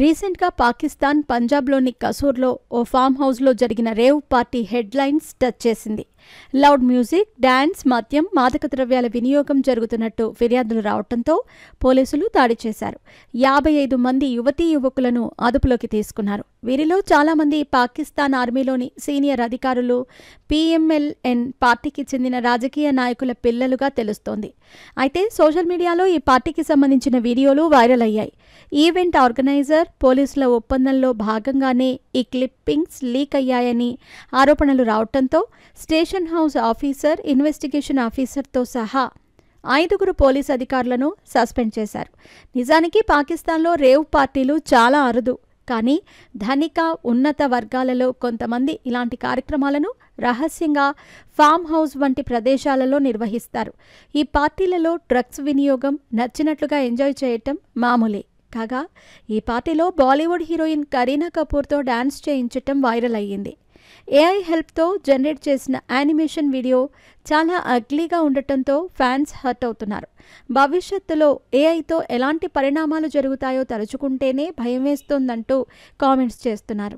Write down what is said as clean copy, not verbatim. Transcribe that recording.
రీసెంట్గా పాకిస్తాన్ పంజాబ్లోని కసూర్లో ఓ ఫామ్ హౌస్లో జరిగిన రేవ్ పార్టీ హెడ్లైన్స్ టచ్ చేసింది. లౌడ్ మ్యూజిక్, డాన్స్, మద్యం, మాదక ద్రవ్యాల వినియోగం జరుగుతున్నట్టు ఫిర్యాదులు రావడంతో పోలీసులు దాడి చేశారు. 55 మంది యువతీ యువకులను అదుపులోకి తీసుకున్నారు. వీరిలో చాలామంది పాకిస్తాన్ ఆర్మీలోని సీనియర్ అధికారులు, PMLN పార్టీకి చెందిన రాజకీయ నాయకుల పిల్లలుగా తెలుస్తోంది. అయితే సోషల్ మీడియాలో ఈ పార్టీకి సంబంధించిన వీడియోలు వైరల్ అయ్యాయి. ఈవెంట్ ఆర్గనైజర్, పోలీసుల ఒప్పందంలో భాగంగానే ఈ క్లిప్పింగ్స్ లీక్ అయ్యాయని ఆరోపణలు రావడంతో స్టేషన్ హౌస్ ఆఫీసర్, ఇన్వెస్టిగేషన్ ఆఫీసర్తో సహా 5 పోలీస్ అధికారులను సస్పెండ్ చేశారు. నిజానికి పాకిస్తాన్లో రేవ్ పార్టీలు చాలా అరుదు. కానీ ధనిక, ఉన్నత వర్గాలలో కొంతమంది ఇలాంటి కార్యక్రమాలను రహస్యంగా ఫామ్ హౌస్ వంటి ప్రదేశాలలో నిర్వహిస్తారు. ఈ పార్టీలలో డ్రగ్స్ వినియోగం, నచ్చినట్లుగా ఎంజాయ్ చేయటం మామూలే. కాగా ఈ పార్టీలో బాలీవుడ్ హీరోయిన్ కరీనా కపూర్తో డాన్స్ చేయించటం వైరల్ అయ్యింది. AI హెల్ప్తో జనరేట్ చేసిన యానిమేషన్ వీడియో చాలా అగ్లీగా ఉండటంతో ఫ్యాన్స్ హర్ట్ అవుతున్నారు. భవిష్యత్తులో AIతో ఎలాంటి పరిణామాలు జరుగుతాయో తలుచుకుంటేనే భయం వేస్తోందంటూ కామెంట్స్ చేస్తున్నారు.